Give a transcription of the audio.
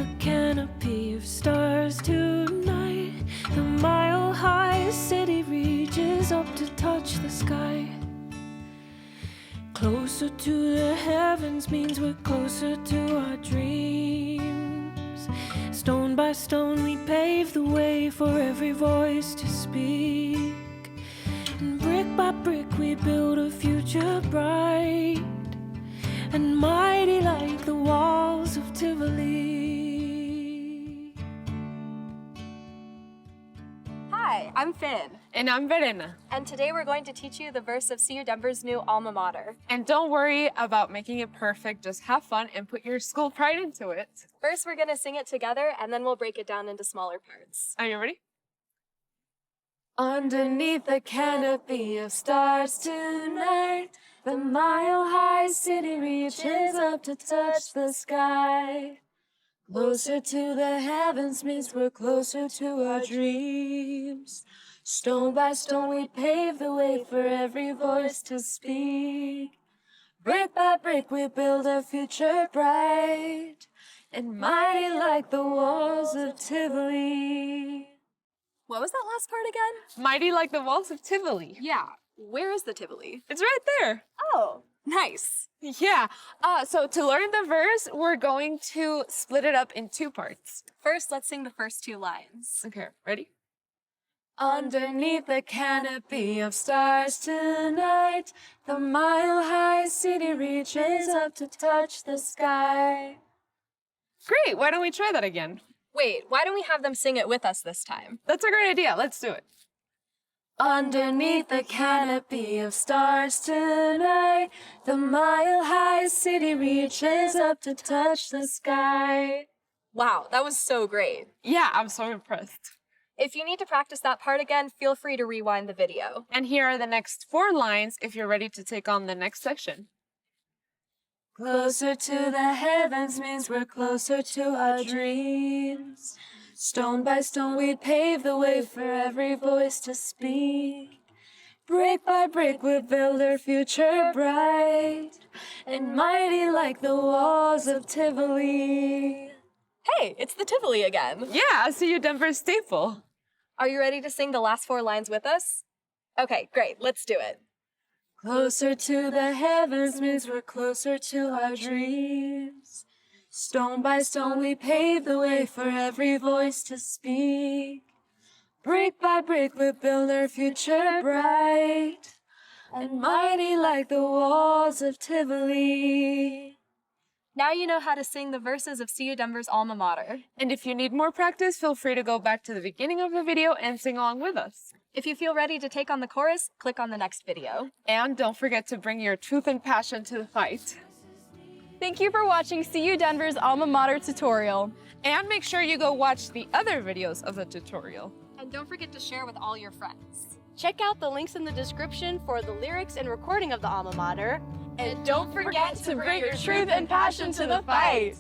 the canopy of stars tonight. The mile-high city reaches up to touch the sky. Closer to the heavens means we're closer to our dreams. Stone by stone we pave the way for every voice to speak. And brick by brick we build a future bright and mighty like the walls of Tivoli. Hi, I'm Finn. And I'm Verena. And today we're going to teach you the verse of CU Denver's new alma mater. And don't worry about making it perfect, just have fun and put your school pride into it. First, we're gonna sing it together and then we'll break it down into smaller parts. Are you ready? Underneath the canopy of stars tonight, the mile-high city reaches up to touch the sky. Closer to the heavens means we're closer to our dreams. Stone by stone we pave the way for every voice to speak. Brick by brick we build a future bright and mighty like the walls of Tivoli. What was that last part again? Mighty like the walls of Tivoli. Yeah, where is the Tivoli? It's right there. Oh, nice. Yeah. So to learn the verse, we're going to split it up in two parts. First, let's sing the first two lines. Okay, ready? Underneath the canopy of stars tonight, the mile-high city reaches up to touch the sky. Great, why don't we try that again? Wait, why don't we have them sing it with us this time? That's a great idea, let's do it. Underneath the canopy of stars tonight, the mile-high city reaches up to touch the sky. Wow, that was so great. Yeah, I'm so impressed. If you need to practice that part again, feel free to rewind the video. And here are the next 4 lines if you're ready to take on the next section. Closer to the heavens means we're closer to our dreams. Stone by stone we pave the way for every voice to speak. Brick by brick we build our future bright and mighty like the walls of Tivoli. Hey, it's the Tivoli again. Yeah, CU Denver staple. Are you ready to sing the last 4 lines with us? Okay, great, let's do it. Closer to the heavens means we're closer to our dreams. Stone by stone we pave the way for every voice to speak. Brick by brick we build our future bright and mighty like the walls of Tivoli. Now you know how to sing the verses of CU Denver's alma mater. And if you need more practice, feel free to go back to the beginning of the video and sing along with us. If you feel ready to take on the chorus, click on the next video. And don't forget to bring your truth and passion to the fight. Thank you for watching CU Denver's alma mater tutorial. And make sure you go watch the other videos of the tutorial. And don't forget to share with all your friends. Check out the links in the description for the lyrics and recording of the alma mater. And don't forget to bring your truth and passion to the fight.